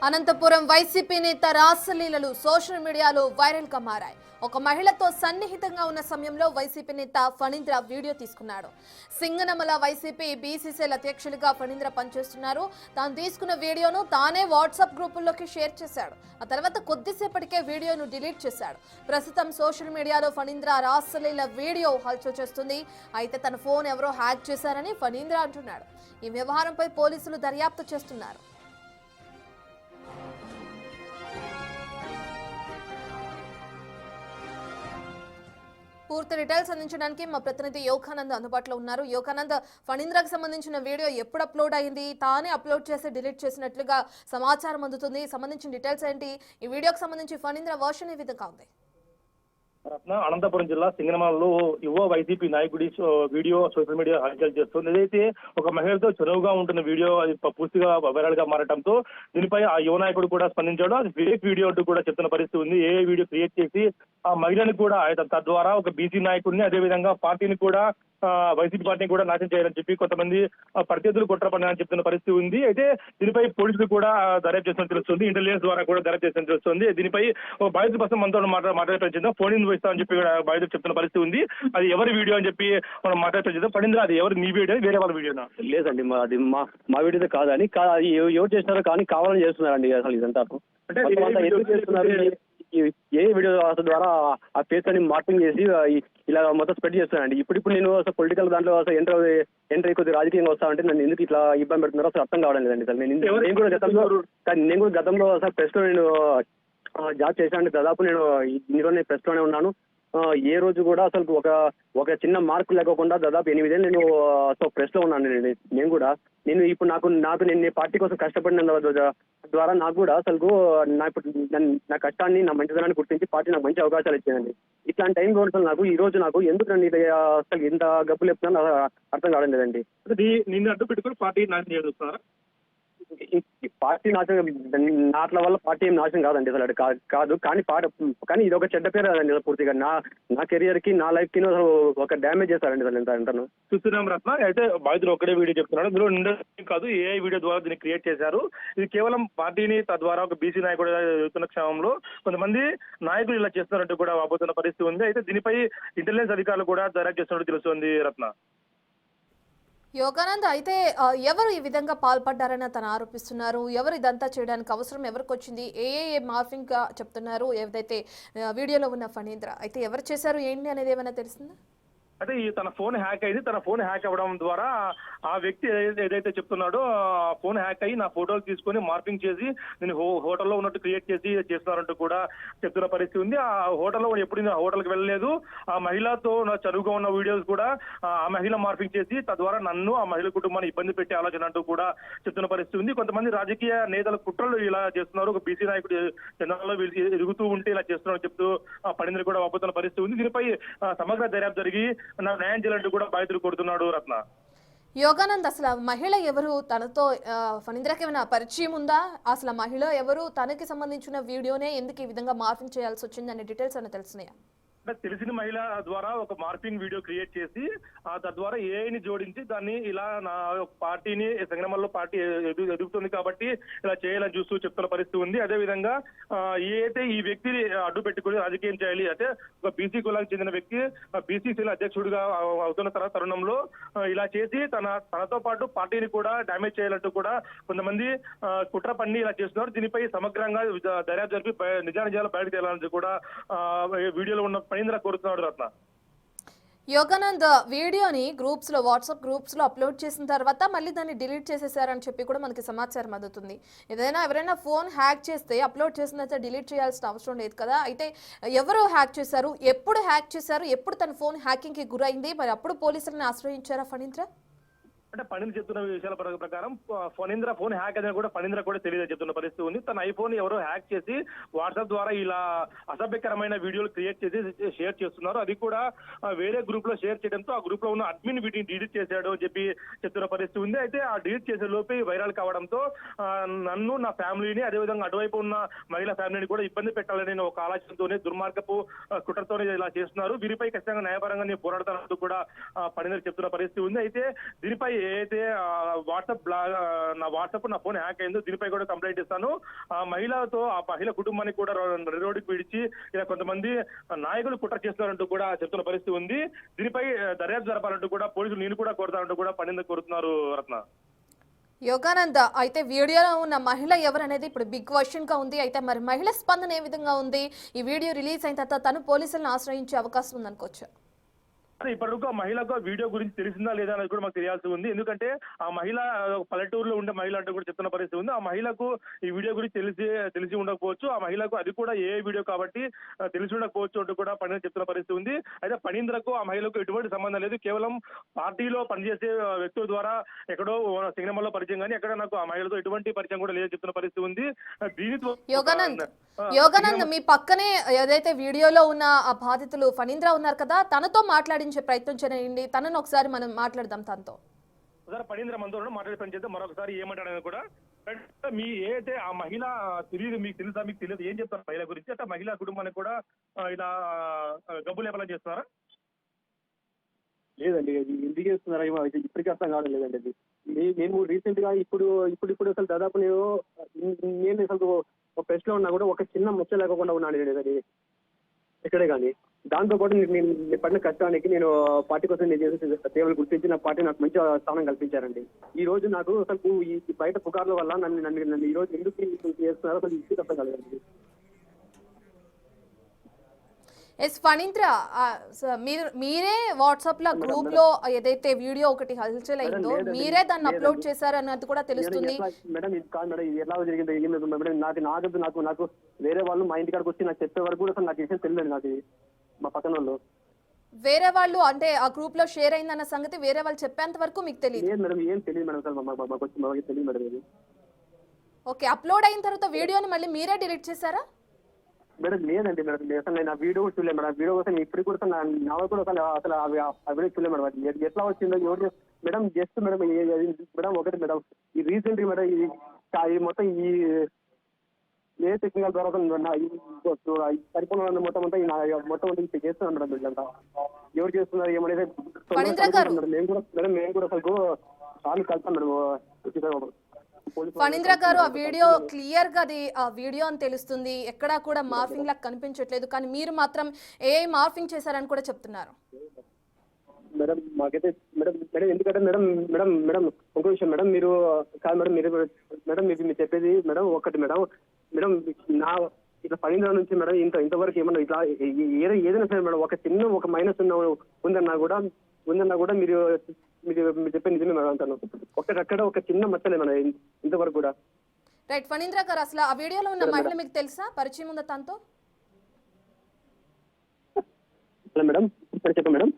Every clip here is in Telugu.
అనంతపురం వైసీపీ నేత రాసలీలలు సోషల్ మీడియాలో వైరల్ గా మారాయి. ఒక మహిళతో సన్నిహితంగా ఉన్న సమయంలో వైసీపీ నేత ఫణీంద్ర వీడియో తీసుకున్నాడు. సింగనమల వైసీపీ బీసీసీఎల్ అధ్యక్షులుగా ఫణీంద్ర పనిచేస్తున్నారు. తాను తీసుకున్న వీడియోను తానే వాట్సాప్ గ్రూపుల్లోకి షేర్ చేశాడు. ఆ తర్వాత కొద్దిసేపటికే వీడియోను డిలీట్ చేశాడు. ప్రస్తుతం సోషల్ మీడియాలో ఫణీంద్ర రాసలీల వీడియో హల్చల్ చేస్తుంది. అయితే తన ఫోన్ ఎవరో హ్యాక్ చేశారని ఫణీంద్ర అంటున్నాడు. ఈ వ్యవహారంపై పోలీసులు దర్యాప్తు చేస్తున్నారు. పూర్తి డీటెయిల్స్ అందించడానికి మా ప్రతినిధి యోగానంద్ అందుబాటులో ఉన్నారు. యోగానంద్, ఫణీంద్రకు సంబంధించిన వీడియో ఎప్పుడు అప్లోడ్ అయింది? తానే అప్లోడ్ చేసి డిలీట్ చేసినట్లుగా సమాచారం అందుతుంది. సంబంధించిన డీటెయిల్స్ ఏంటి? ఈ వీడియోకి సంబంధించి ఫణీంద్ర వర్షన్ ఏ విధంగా ఉంది? రత్న అనంతపురం జిల్లా సింగనమలలో యువ వైసీపీ నాయకుడి వీడియో సోషల్ మీడియా హల్చల్ చేస్తుంది. ఏదైతే ఒక మహిళతో చనువుగా ఉంటున్న వీడియో అది పూర్తిగా వైరల్ గా మారడంతో దీనిపై ఆ యువ నాయకుడు కూడా స్పందించాడు. అది ఫేక్ వీడియో అంటూ కూడా చెప్తున్న పరిస్థితి ఉంది. ఏ వీడియో క్రియేట్ చేసి ఆ మహిళని కూడా తద్వారా ఒక బీసీ నాయకుడిని అదేవిధంగా పార్టీని కూడా వైసీపీ పార్టీని కూడా నాశనం చేయాలని చెప్పి కొంతమంది ప్రత్యర్థులు కుట్ర పన్నారని చెప్తున్న పరిస్థితి ఉంది. అయితే దీనిపై పోలీసులు కూడా దర్యాప్తు చేస్తున్నట్టు తెలుస్తుంది. ఇంటెలిజెన్స్ ద్వారా కూడా దర్యాప్తు చేస్తున్నట్టు తెలుస్తుంది. దీనిపై బాధితుల కోసం మనతో మాట్లాడే ప్రయత్నిద్దాం. ఫోన్ ఇస్తామని చెప్పి బాధితులు చెప్తున్న పరిస్థితి ఉంది. అది ఎవరి వీడియో అని చెప్పి మనం మాట్లాడే ప్రయత్నిద్దాం. పడింది అది ఎవరు, నీ వీడియో వేరే వాళ్ళ వీడియోనా? లేదండి, అది మా వీడియో కాదని ఎవరు చేస్తున్నారో కానీ కావాలని చేస్తున్నారండి. అసలు ఇదంతా అంటే ఎందుకు చేస్తున్నారు? ఏ వీడియో ద్వారా ఆ ఫేస్ అని మార్పింగ్ చేసి ఇలా మొత్తం స్ప్రెడ్ చేస్తున్నానండి. ఇప్పుడు నేను అసలు పొలిటికల్ దాంట్లో అసలు ఎంటర్ కొద్ది రాజకీయంగా వస్తామంటే నన్ను ఎందుకు ఇట్లా ఇబ్బంది పెడుతున్నారో అసలు అర్థం కావడం లేదండి. అసలు నేను కూడా గతంలో అసలు ప్రెస్ లో నేను జాబ్ చేశాను. దాదాపు నేను ఇన్ని రోజులు నేను ప్రెస్ లోనే ఉన్నాను. ఏ రోజు కూడా అసలు ఒక చిన్న మార్కు లేకుండా దాదాపు 8 ఏళ్ళు నేను ప్రెస్ లో ఉన్నాను. నేను కూడా ఇప్పుడు నాకు నేను పార్టీ కోసం కష్టపడిన ద్వారా నాకు కూడా అసలు నా కష్టాన్ని, నా మంచిదనాన్ని గుర్తించి పార్టీ నాకు మంచి అవకాశాలు ఇచ్చిందండి. ఇట్లాంటి టైం కూడా నాకు ఈ రోజు నాకు ఎందుకు నన్ను అసలు ఇంత గబ్బులు చెప్తున్నా అర్థం కావడం లేదండి. నిన్ను అడ్డు పెట్టుకుని పార్టీ నాశనం చేస్తున్నారా? పార్టీ నాశనం నాట్ల వల్ల పార్టీ ఏం నాశనం కాదండి అసలు కాదు. కానీ ఇది ఒక చెడ్డ పేరు కదండి. పూర్తిగా నా కెరియర్ కి, నా లైఫ్ కి ఒక డ్యామేజ్ చేస్తారండి అసలు ఎంత చూస్తున్నాం రత్న. అయితే బాధితులు ఒక్కడే వీడియో చెప్తున్నాడు. ఇందులో కాదు, ఏ వీడియో ద్వారా దీన్ని క్రియేట్ చేశారు. ఇది కేవలం పార్టీని తద్వారా ఒక బీసీ నాయకుడు ఎదుగుతున్న క్షేమంలో కొంతమంది నాయకులు ఇలా చేస్తున్నారంటూ కూడా వాపోతున్న పరిస్థితి ఉంది. అయితే దీనిపై ఇంటెలిజెన్స్ అధికారులు కూడా దర్యాప్తు చేస్తున్నట్టు తెలుస్తుంది రత్న. యోగానంద్, అయితే ఎవరు ఈ విధంగా పాల్పడ్డారని తను ఆరోపిస్తున్నారు? ఎవరు ఇదంతా చేయడానికి అవసరం ఎవరికి వచ్చింది? ఏ మార్ఫింగ్ గా చెప్తున్నారు ఏదైతే వీడియోలో ఉన్న ఫణీంద్ర? అయితే ఎవరు చేశారు ఏంటి అనేది ఏమైనా తెలిసిందా? అంటే తన ఫోన్ హ్యాక్ అయింది. తన ఫోన్ హ్యాక్ అవ్వడం ద్వారా ఆ వ్యక్తి ఏదైతే చెప్తున్నాడో ఫోన్ హ్యాక్ అయ్యి నా ఫోటోలు తీసుకొని మార్పింగ్ చేసి నేను హోటల్లో ఉన్నట్టు క్రియేట్ చేసి చేస్తున్నారంటూ కూడా చెప్తున్న పరిస్థితి ఉంది. ఆ హోటల్లో ఎప్పుడు నేను హోటల్కి వెళ్ళలేదు. ఆ మహిళతో నా చదువుగా ఉన్న వీడియోస్ కూడా ఆ మహిళ మార్పింగ్ చేసి తద్వారా నన్ను, ఆ మహిళ కుటుంబాన్ని ఇబ్బంది పెట్టే ఆలోచన అంటూ కూడా చెప్తున్న పరిస్థితి ఉంది. కొంతమంది రాజకీయ నేతల కుట్రలు ఇలా చేస్తున్నారు. ఒక బీసీ నాయకుడు చంద్రబాబులో ఎదుగుతూ ఉంటే ఇలా చేస్తున్నారు చెప్తూ పడింది కూడా వాపోతున్న పరిస్థితి ఉంది. దీనిపై సమగ్ర దర్యాప్తు జరిగి న్యాయం చేయాలంటూ కూడా బాధితులు కోరుతున్నాడు రత్న. యోగానంద్, అసలు మహిళ ఎవరు? తనతో ఫణీంద్రకి ఏమైనా పరిచయం ఉందా? అసలు మహిళ ఎవరు? తనకి సంబంధించిన వీడియోనే ఎందుకు ఈ విధంగా మార్పింగ్ చేయాల్సి వచ్చింది అనే డీటెయిల్స్ అని తెలుస్తున్నాయా? తెలిసిన మహిళ ద్వారా ఒక మార్పింగ్ వీడియో క్రియేట్ చేసి తద్వారా ఏఐని జోడించి దాన్ని ఇలా నా పార్టీని సంగ్రామంలో పార్టీ ఎదుగుతుంది కాబట్టి ఇలా చేయాలని చూస్తూ చెప్తున్న పరిస్థితి ఉంది. అదే విధంగా అయితే ఈ వ్యక్తిని అడ్డు పెట్టుకుని రాజకీయం చేయాలి, అంటే ఒక బీసీ కులానికి చెందిన వ్యక్తి బీసీసీల అధ్యక్షుడిగా అవుతున్న తరుణంలో ఇలా చేసి తనతో పాటు పార్టీని కూడా డ్యామేజ్ చేయాలంటూ కూడా కొంతమంది కుట్ర పన్ని ఇలా చేస్తున్నారు. దీనిపై సమగ్రంగా దర్యాప్తు జరిపి నిజానిజాలు బయటకు తేలాలని కూడా వీడియోలో ఉన్న ఫణీంద్ర కోరుతున్నాడు రత్న. యోగానంద్, వీడియోని గ్రూప్స్ లో, వాట్సాప్ గ్రూప్స్ లో అప్లోడ్ చేసిన తర్వాత మళ్ళీ దాన్ని డిలీట్ చేసేసారని చెప్పి కూడా మనకి సమాచారం అందుతుంది. ఎవరైనా ఫోన్ హ్యాక్ చేస్తే అప్లోడ్ చేసిన తర్వాత డిలీట్ చేయాల్సిన అవసరం లేదు కదా? అయితే ఎవరు హ్యాక్ చేశారు? ఎప్పుడు హ్యాక్ చేశారు? ఎప్పుడు తన ఫోన్ హ్యాకింగ్ కి గురైంది? మరి అప్పుడు పోలీసులను ఆశ్రయించారా ఫణీంద్ర? అంటే ఫణీంద్ర చెప్తున్న విషయాల ప్రకారం ఫణీంద్ర ఫోన్ హ్యాక్ అనేది కూడా ఫణీంద్ర కూడా తెలియదు చెప్తున్న పరిస్థితి ఉంది. తన ఐఫోన్ ఎవరో హ్యాక్ చేసి వాట్సాప్ ద్వారా ఇలా అసభ్యకరమైన వీడియోలు క్రియేట్ చేసి షేర్ చేస్తున్నారు. అది కూడా వేరే గ్రూప్ లో షేర్ చేయడంతో ఆ గ్రూప్ లో ఉన్న అడ్మిన్ వీటిని డిలీట్ చేశాడు అని చెప్పి చెప్తున్న పరిస్థితి ఉంది. అయితే ఆ డిలీట్ చేసే లోపే వైరల్ కావడంతో నన్ను, నా ఫ్యామిలీని, అదేవిధంగా అటువైపు ఉన్న మహిళా ఫ్యామిలీని కూడా ఇబ్బంది పెట్టాలని ఒక ఆలోచనతోనే దుర్మార్గపు కుట్రతోనే ఇలా చేస్తున్నారు. వీరిపై ఖచ్చితంగా న్యాయపరంగా నేను పోరాడతానంటూ కూడా ఫణీంద్ర చెప్తున్న పరిస్థితి ఉంది. అయితే దీనిపై ఏదైతే నా వాట్సాప్ నా ఫోన్ హ్యాక్ అయిందో దీనిపై కూడా కంప్లైంట్ ఇస్తాను. ఆ మహిళతో ఆ మహిళ కుటుంబాన్ని కూడా రోడ్డుకి పిడిచి ఇలా కొంతమంది నాయకులు కుట్ర చేస్తున్నారంటూ కూడా చెప్తున్న పరిస్థితి ఉంది. దీనిపై దర్యాప్తు జరపాలంటూ కూడా పోలీసులు నేను కూడా కోరుతానంటూ కూడా పనింద కోరుతున్నారు రత్న. యోగానంద, అయితే వీడియోలో ఉన్న మహిళ ఎవరనేది ఇప్పుడు బిగ్ క్వశ్చన్ గా ఉంది. అయితే మరి మహిళ స్పందన ఏ విధంగా ఉంది? ఈ వీడియో రిలీజ్ అయిన తర్వాత తను పోలీసులను ఆశ్రయించే అవకాశం ఉందనుకోవచ్చు. ఇప్పటివరకు ఆ మహిళకు వీడియో గురించి తెలిసిందా లేదా అనేది కూడా మాకు తెలియాల్సి ఉంది. ఎందుకంటే ఆ మహిళ పల్లెటూరులో ఉండే మహిళ అంటూ కూడా చెప్తున్న పరిస్థితి ఉంది. ఆ మహిళకు ఈ వీడియో గురించి తెలిసి ఉండకపోవచ్చు. ఆ మహిళకు అది కూడా ఏ వీడియో కాబట్టి తెలిసి ఉండకపోవచ్చు అంటూ కూడా పని చెప్తున్న పరిస్థితి ఉంది. అయితే పనీంద్రకు ఆ మహిళకు ఎటువంటి సంబంధం లేదు. కేవలం పార్టీలో పనిచేసే వ్యక్తుల ద్వారా ఎక్కడో సింగనమలలో పరిచయం కానీ ఎక్కడ నాకు ఆ మహిళతో ఎటువంటి పరిచయం కూడా లేదని చెప్తున్న పరిస్థితి ఉంది. దీనితో యోగానంద్, మీ పక్కనే ఏదైతే వీడియోలో ఉన్న ఆ బాధితులు ఫణీంద్ర ఉన్నారు కదా, తనతో మాట్లాడించే ప్రయత్నం చేయండి. తనను ఒకసారి మనం మాట్లాడదాం. తనతో పనీంద్ర మనతో మాట్లాడే పని చేస్తే మరొకసారి ఏమంటాడని కూడా మీ ఏదైతే ఆ మహిళ తెలియదు, మీకు తెలుసా, మీకు తెలియదు, ఏం చెప్తారు మహిళ గురించి? అంటే మహిళా కుటుంబానికి కూడా ఇలా గబ్బు లేపలా చేస్తున్నారా? లేదండి, అది ఎందుకు చేస్తున్నారా ఏమో ఇప్పటికీ అర్థం కావడం లేదండి. అది మేము రీసెంట్ గా ఇప్పుడు అసలు దాదాపు నేను అసలు ఒక ప్రెస్ లో ఉన్నా కూడా ఒక చిన్న ముచ్చ లేకుండా ఉన్నాను నేను అది ఎక్కడే కానీ. దాంతో పాటు నేను పడిన కష్టానికి నేను పార్టీ కోసం నేను చేసే సేవలు గుర్తించి నా పార్టీ నాకు మంచి స్థానం కల్పించారండి. ఈ రోజు నాకు అసలు ఈ బయట పుకార్ల వల్ల నన్ను ఈ రోజు ఎందుకు చేస్తున్నారో అసలు ఇది అర్థం కాలేదండి. ఫణీంద్ర, మీరే వాట్సాప్ లో గ్రూప్ లో ఏదైతే వీడియో ఒకటి హల్చల్ అయిందో మీరే దాన్ని అప్లోడ్ చేశారన్నది కూడా తెలుస్తుంది. మేడం ఇది కాదు మేడం, ఇది ఎలా జరిగిందో మేడం నాకు వేరే వాళ్ళు మా ఇంటికాడికి వచ్చి నాకు చెప్పే వరకు కూడా అసలు నాకు విషయం తెలియదు. నాకు మా పక్కన వాళ్ళు వేరే వాళ్ళు అంటే ఆ గ్రూప్ లో షేర్ అయిందన్న సంగతి వేరే వాళ్ళు చెప్పేంత వరకు మీకు తెలియదు మేడం? ఏం తెలియదు మేడం, అసలు తెలియదు మేడం. ఓకే, అప్లోడ్ అయిన తర్వాత వీడియోని మళ్ళీ మీరే డిలీట్ చేశారా? మేడం లేదండి మేడం, అసలు నేను ఆ వీడియో కూడా చూడలేదు మేడం. వీడియో కోసం ఇప్పుడు కూడా నా కూడా అసలు ఆ వీడియో చూడలేదు మేడం. అది ఎట్లా వచ్చిందో ఎవరు మేడం జస్ట్ మేడం మేడం ఒకటి మేడం ఈ రీసెంట్ మేడం ఇది మొత్తం ఈ ఏ టెక్నికల్ ద్వారా పరిపూర్ణ మొత్తం అంతా చేస్తున్నాను మేడం. వీళ్ళంతా ఎవరు చేస్తున్నారు ఏమనేది మేము కూడా అసలు చాలా కలిసాం మేడం. ఫణీంద్ర గారు, ఆ వీడియో క్లియర్ గా అది ఆ వీడియో అని తెలుస్తుంది, ఎక్కడా కూడా మార్ఫింగ్ లాగా కనిపించట్లేదు, కానీ మీరు మాత్రం ఏ మార్ఫింగ్ చేశారని కూడా చెప్తున్నారు. మేడం మాకైతే మేడం ఎందుకంటే మేడం ఇంకో విషయం మేడం, మీరు కాదు మేడం మీరు చెప్పేది మేడం ఒకటి మేడం నా ఇట్లా ఫణీంద్ర నుంచి మేడం ఇంతవరకు ఏమన్నా ఇట్లా ఏదైనా సరే మేడం ఒక చిన్న ఒక మైనస్ ఉందన్నా కూడా మీరు చెప్పే నిజమే మేడం అంటాను. అక్కడ ఒక చిన్న మచ్చలే మేడం ఇంతవరకు కూడా. రైట్ ఫణీంద్ర గారు, అసలు ఆ వీడియోలో ఉన్న మహిళ మీకు తెలుసా? పరిచయం ఉందా తనతో? మేడం చెప్పండి మేడం.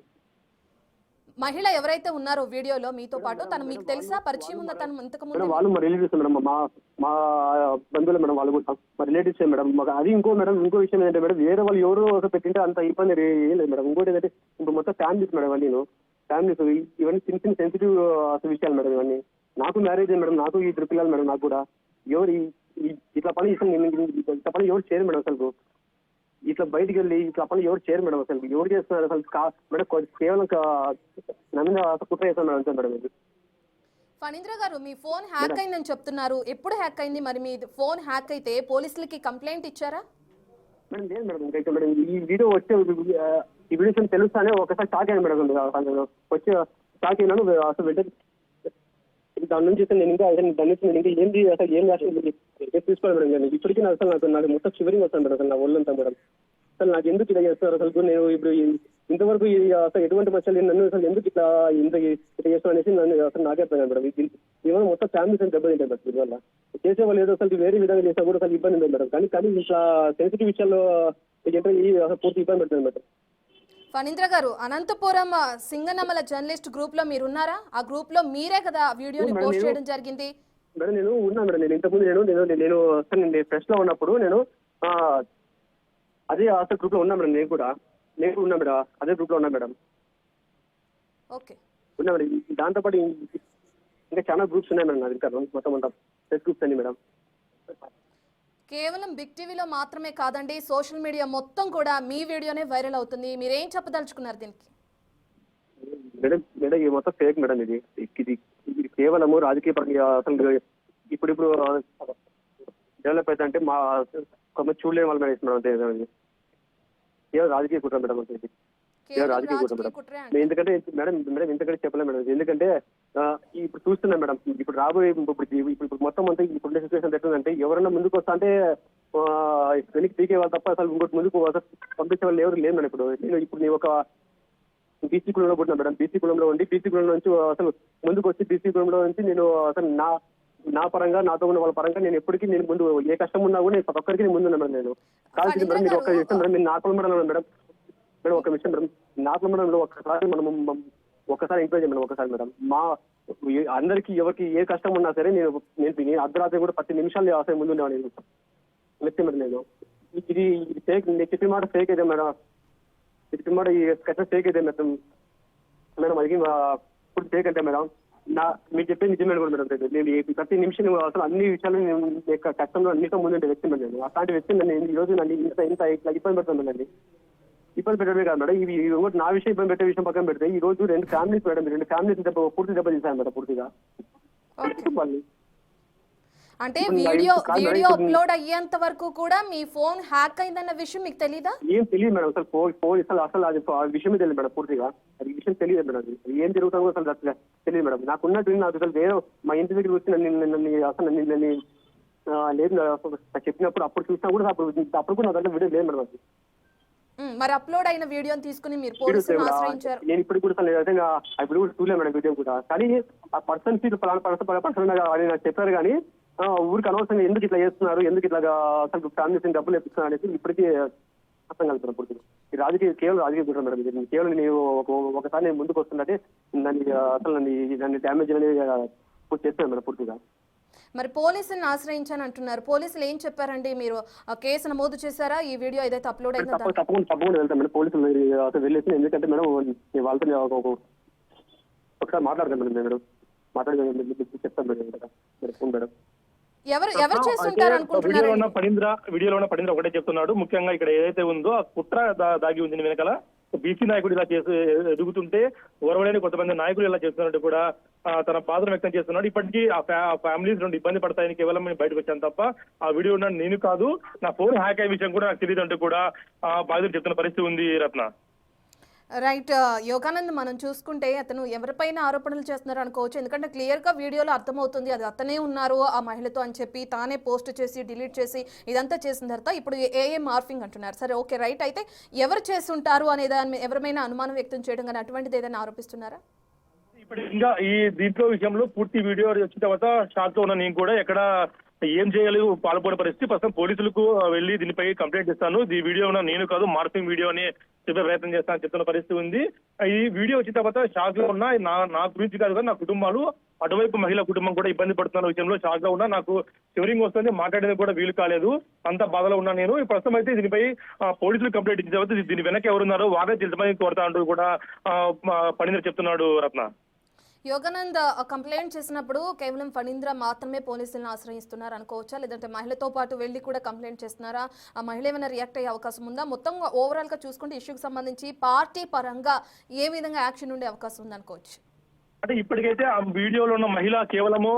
మహిళ ఎవరైతే ఉన్నారో వీడియోలో మీతో పాటు తను మీకు తెలుసా? పరిచయం ఉందా తను ఇంతకు ముందు? వాళ్ళు మా రిలేటివ్స్ మేడం, మా బంధువులు మేడం, వాళ్ళు కూడా మా రిలేటివ్స్ మేడం. అది ఇంకో విషయం ఏంటంటే మేడం, వేరే వాళ్ళు ఎవరు పెట్టింటే అంత ఇబ్బంది ఏం లేదు మేడం. ఇంకోటి ఏంటంటే ఇప్పుడు మొత్తం ఫ్యామిలీస్ మేడం, ఫ్యామిలీస్ ఇవన్నీ చిన్న సెన్సిటివ్ విషయాలు మేడం. ఇవన్నీ నాకు మ్యారేజ్ మేడం, నాకు ఈ 3 పిల్లలు మేడం. నాకు కూడా ఎవరు ఇట్లా పని ఎవరు చేయరు మేడం. అసలు ఇట్లా బయటికి వెళ్ళి ఇట్లా పని ఎవరు చేయరు మేడం. అసలు ఎవరు చేస్తున్నారు అసలు మేడం? కేవలం నా మీద కుట్ర చేస్తాను మేడం, అంతే మేడం. ఫణీంద్ర గారు, మీ ఫోన్ హ్యాక్ అయిందని చెప్తున్నారు. ఎప్పుడు హ్యాక్ అయింది? మరి మీ ఫోన్ హ్యాక్ అయితే పోలీసులకి కంప్లైంట్ ఇచ్చారా? మేడం లేదు మేడం, ఇంకా మేడం ఈ వీడియో వచ్చే ఈ వీడియో తెలుస్తానే ఒకసారి షాక్ అయ్యాను మేడం. వచ్చి షాక్ అయినాను అసలు. వెంటనే దాని నుంచి నేను ఇంకా ఏంటి అసలు ఏం తీసుకోవాలి మేడం. ఇప్పటికీ నాకు మొత్తం చివరికి వస్తాను మేడం. అసలు నా ఒళ్ళంతా మేడం అసలు నాకు ఎందుకు ఇలా చేస్తున్నారు? అసలు నేను ఇప్పుడు ఇంతవరకు అసలు ఎటువంటి మచ్చలు నన్ను అసలు ఎందుకు ఇట్లా చేస్తాను అనేసి నన్ను అసలు నాకే అర్థం మేడం. ఏమైనా మొత్తం ఫ్యామిలీస్ అని దెబ్బతింటాయి మేడం. దీనివల్ల చేసేవాళ్ళు ఏదో అసలు వేరే విధంగా చేసినా కూడా అసలు ఇబ్బంది ఉంది మేడం. కానీ ఇట్లా సెన్సిటివ్ విషయాల్లో పూర్తి ఇబ్బంది పెడుతుంది మేడం. ఫణీంద్ర గారు, అనంతపురం సింగనమల జర్నలిస్ట్ గ్రూప్ లో మీరున్నారా? ఆ గ్రూప్ లో మీరే కదా వీడియోని పోస్ట్ చేయడం జరిగింది. మేడం నేను ఉన్నా మేడం. నేను ఇంతకుముందు నేను ప్రెస్ లో ఉన్నప్పుడు అదే అసలు గ్రూప్ లో ఉన్నా మేడం. నేను ఉన్నా మేడం, అదే గ్రూప్ లో ఉన్నా మేడం. ఓకే, ఉన్నా మేడం. దాంతోపాటు ఇంకా చాలా గ్రూప్స్ ఉన్నాయి మేడం. ఇంకా మొత్తం అంతా ప్రెస్ గ్రూప్స్ అండి మేడం. కేవలం బిగ్ టీవీలో మాత్రమే కాదండి, సోషల్ మీడియా మొత్తం కూడా మీ వీడియోనే వైరల్ అవుతుంది. మీరేం చెప్పదలుచుకున్నారు దీనికి? మేడం ఇది మొత్తం ఫేక్ మేడం. ఇది ఇది కేవలము రాజకీయ పరంగా అసలు ఇప్పుడు డెవలప్ అయితే అంటే మా కొంతమంది చూడలేని వాళ్ళ మీద ఇస్తున్నాం అంతే కదండి. కేవలం రాజకీయ కుట్ర మేడం అంటే ఇది కేవలం రాజకీయ కుట్ర మేడం. కుట్రే ఎందుకంటే మేడం ఇంతకంటే చెప్పలేం మేడం. ఎందుకంటే ఇప్పుడు చూస్తున్నాం మేడం, ఇప్పుడు రాబోయే ఇప్పుడు మొత్తం అంతా ఇప్పుడు సిచ్యువేషన్ ఎట్లుందంటే ఎవరైనా ముందుకు వస్తా అంటే వెనక్కి పీకే వాళ్ళు తప్ప అసలు ఇంకోటి ముందుకు పంపించే వాళ్ళు ఎవరు లేదు మేడం. ఇప్పుడు నేను ఒక బీసీ కులంలో పుట్టినా మేడం. బీసీ కులంలో ఉండి బీసీ కులంలో నుంచి అసలు ముందుకు వచ్చి బీసీ కులంలో నుంచి నేను అసలు నా పరంగా నాతో ఉన్న వాళ్ళ పరంగా నేను ఎప్పటికీ నేను ముందు ఏ కష్టం ఉన్నా కూడా నేను ప్రతి ఒక్కరికి నేను ముందున్నా మేడం. నేను కాల్సింది మేడం మీరు ఒక్క విషయం మేడం, నేను నా కులం మేడం మేడం ఒక విషయం మేడం, నా కులం మేడంలో ఒక్కసారి ఒక్కసారి ఎంకరేజ్ మేడం, ఒకసారి మేడం మా అందరికీ ఎవరికి ఏ కష్టం ఉన్నా సరే నేను అర్ధరాత్రి కూడా 10 నిమిషాలు అసలు ముందు ఉండేవాడు నేను వ్యక్తి మేడం. నేను ఇది ఫేక్, నేను చెప్పిన మాట ఫేక్ అయితే మేడం, చెప్పిన మాట ఈ కథ ఫేక్ అయితే మేడం అది ఇప్పుడు ఫేక్ అంటే మేడం మీరు చెప్పేది నిజమే కూడా మేడం. నేను ప్రతి నిమిషం అసలు అన్ని విషయాలు నేను కష్టంలో అన్నిటితో ముందుండే వ్యక్తి మేడం. నేను అట్లాంటి వ్యక్తి నేను ఈ రోజు నన్ను ఇంత ఇట్లా ఇబ్బంది పెడుతుందండి. ఇబ్బంది పెట్టడమే కాదు మేడం, ఇవి నా విషయం ఇబ్బంది పెట్టే విషయం పక్కన పెడితే ఈ రోజు 2 ఫ్యామిలీస్ మేడం, 2 ఫ్యామిలీస్ పూర్తి దెబ్బ తీశాను మేడం పూర్తిగా. అంటే వీడియో అప్లోడ్ అయ్యేంత వరకు కూడా మీ ఫోన్ హ్యాక్ అయిందన్న విషయం మీకు తెలీదా? ఏం తెలియదు మేడం, అసలు అది ఆ విషయమే తెలియదు మేడం పూర్తిగా. అది విషయం తెలియదు మేడం, అది ఏం జరుగుతుందో అసలు తెలియదు మేడం. నాకున్నట్టు నాకు అసలు వేరే మా ఇంటి దగ్గరికి వచ్చి నన్ను లేదు చెప్పినప్పుడు అప్పుడు చూసినా కూడా అప్పుడు కూడా నా దగ్గర వీడియో లేదు మేడం. అది మరి అప్లోడ్ అయిన వీడియోని తీసుకుని మీరు పోలీసులను ఆశ్రయించారు. నేను ఇప్పుడు కూడా ఇప్పుడు కూడా చూడలేదు మేడం వీడియో కూడా. కానీ ఆ పర్సన్ పర్సన్ నాకు చెప్పారు కానీ ఊరికి అనవసరంగా ఎందుకు ఇట్లా చేస్తున్నారు, ఎందుకు ఇట్లా అసలు ఫ్యామిలీస్ డబ్బులు ఇస్తున్నారు అనేది ఇప్పటికీ అర్థం కలుగుతున్నాను పూర్తిగా. ఈ రాజకీయ కేవలం రాజకీయ కుట్ర మేడం. కేవలం నేను ఒకసారి నేను ముందుకు వస్తుందంటే నన్ను డ్యామేజ్ అనేది చేస్తాను మేడం పూర్తిగా. మరి పోలీసులను ఆశ్రయించాను అంటున్నారు, పోలీసులు ఏం చెప్పారండి? మీరు కేసు నమోదు చేశారా ఈ వీడియో ఏదైతే అప్లోడ్ అయిందో? తప్పకుండా వెళ్తాం మేడం, పోలీసులు అసలు వెళ్ళేసి. ఎందుకంటే మేడం వాళ్ళతో ఒకసారి మాట్లాడతాను మేడం, నేను మాట్లాడి చెప్తాను మేడం. మేడం ఎవరు చేస్తుంటారు అనుకుంటున్నారు? వీడియోలో ఉన్న పడింద్ర ఒకటే చెప్తున్నాడు. ముఖ్యంగా ఇక్కడ ఏదైతే ఉందో ఆ కుట్ర దాగి ఉంది వెనకాల. బీసీ నాయకుడు ఇలా చేసి ఎదుగుతుంటే ఓరవలేని కొంతమంది నాయకులు ఇలా చేస్తున్నట్టు కూడా తన బాధను వ్యక్తం చేస్తున్నాడు. ఇప్పటికీ ఆ ఫ్యామిలీస్ నుండి ఇబ్బంది పడతాయని కేవలం నేను బయటకు వచ్చాను తప్ప ఆ వీడియో ఉన్న నేను కాదు, నా ఫోన్ హ్యాక్ అయ్యే విషయం కూడా నాకు తెలియదు అంటూ కూడా బాధితులు చెప్తున్న పరిస్థితి ఉంది రత్న. రైట్ యోగానంద్, మనం చూసుకుంటే అతను ఎవరిపైన ఆరోపణలు చేస్తున్నారు అనుకోవచ్చు. ఎందుకంటే క్లియర్గా వీడియోలో అర్థమవుతుంది అది అతనే ఉన్నారు ఆ మహిళతో అని చెప్పి తానే పోస్ట్ చేసి డిలీట్ చేసి ఇదంతా చేసిన తర్వాత ఇప్పుడు ఏఏ మార్ఫింగ్ అంటున్నారు. సరే ఓకే రైట్, అయితే ఎవరు చేసి ఉంటారు అనే దాని ఎవరైనా అనుమానం వ్యక్తం చేయడం కానీ అటువంటిది ఏదైనా ఆరోపిస్తున్నారా? ఇప్పుడు ఇంకా ఈ దీంట్లో విషయంలో పూర్తి వీడియో వచ్చిన తర్వాత షాక్ లో ఉన్న నేను కూడా ఎక్కడ ఏం చేయాలి పాల్గొనే పరిస్థితి. ప్రస్తుతం పోలీసులకు వెళ్ళి దీనిపై కంప్లైంట్ ఇస్తాను. ఈ వీడియో నేను కాదు మార్ఫింగ్ వీడియో అని చెప్పే ప్రయత్నం చేస్తానని చెప్తున్న పరిస్థితి ఉంది. ఈ వీడియో వచ్చిన తర్వాత షాక్ లో ఉన్నా నా గురించి కాదు కదా, నా కుటుంబాలు అటువైపు మహిళా కుటుంబం కూడా ఇబ్బంది పడుతున్న విషయంలో షాక్ లో ఉన్నా. నాకు షివరింగ్ వస్తుంది, మాట్లాడేది కూడా వీలు కాలేదు, అంత బాధలో ఉన్నా నేను. ప్రస్తుతం అయితే దీనిపై పోలీసులు కంప్లైంట్ ఇచ్చిన తర్వాత దీని వెనక ఎవరున్నారో వారే తెలుసుమని కోరుతా అంటూ కూడా పడింద్ర చెప్తున్నాడు రత్న. యోగానంద్ కంప్లైంట్ చేసినప్పుడు కేవలం ఫణీంద్ర మాత్రమే పోలీసులను ఆశ్రయిస్తున్నారు అనుకోవచ్చా, లేదంటే మహిళతో పాటు వెళ్ళి కూడా కంప్లైంట్ చేస్తున్నారా? ఆ మహిళ ఏమైనా రియాక్ట్ అయ్యే అవకాశం ఉందా? మొత్తం ఓవరాల్ గా చూసుకుంటే ఇష్యూకి సంబంధించి పార్టీ పరంగా ఏ విధంగా యాక్షన్ ఉండే అవకాశం ఉంది అనుకోవచ్చు? అంటే ఇప్పటికైతే ఆ వీడియోలో ఉన్న మహిళ కేవలము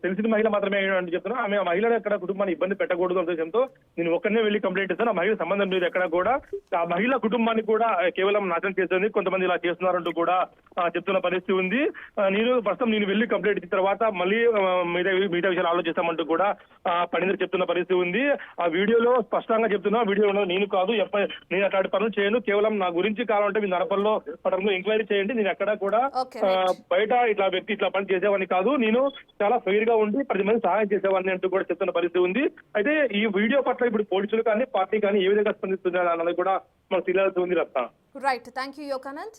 తెలిసిన మహిళ మాత్రమే అని చెప్తున్నా. ఆమె ఆ మహిళను ఎక్కడ కుటుంబాన్ని ఇబ్బంది పెట్టకూడదు ఉద్దేశంతో నేను ఒక్కనే వెళ్ళి కంప్లైంట్ ఇస్తాను. ఆ మహిళ సంబంధం లేదు ఎక్కడ కూడా. ఆ మహిళ కుటుంబాన్ని కూడా కేవలం నాశనం చేస్తుంది, కొంతమంది ఇలా చేస్తున్నారంటూ కూడా చెప్తున్న పరిస్థితి ఉంది. ప్రస్తుతం నేను వెళ్ళి కంప్లైంట్ ఇచ్చిన తర్వాత మళ్ళీ మిగతా విషయాలు ఆలోచిస్తామంటూ కూడా పడింద్ర చెప్తున్న పరిస్థితి ఉంది. ఆ వీడియోలో స్పష్టంగా చెప్తున్నా, వీడియోలో నేను కాదు, నేను అట్లాంటి పనులు చేయను, కేవలం నా గురించి కావాలంటే మీ నరపల్లో పడంలో ఎంక్వైరీ చేయండి, నేను ఎక్కడ కూడా బయట ఇట్లా వ్యక్తి ఇట్లా పని చేసేవాడిని కాదు, నేను చాలా ఫెయిర్ గా ఉండి 10 మంది సహాయం చేసేవాడిని అంటూ కూడా చెప్తున్న పరిస్థితి ఉంది. అయితే ఈ వీడియో పట్ల ఇప్పుడు పోలీసులు కానీ పార్టీ కానీ ఏ విధంగా స్పందిస్తున్నారు అన్నది కూడా మనకు తెలియాల్సి ఉంది Ratna. Right, thank you Yoganand.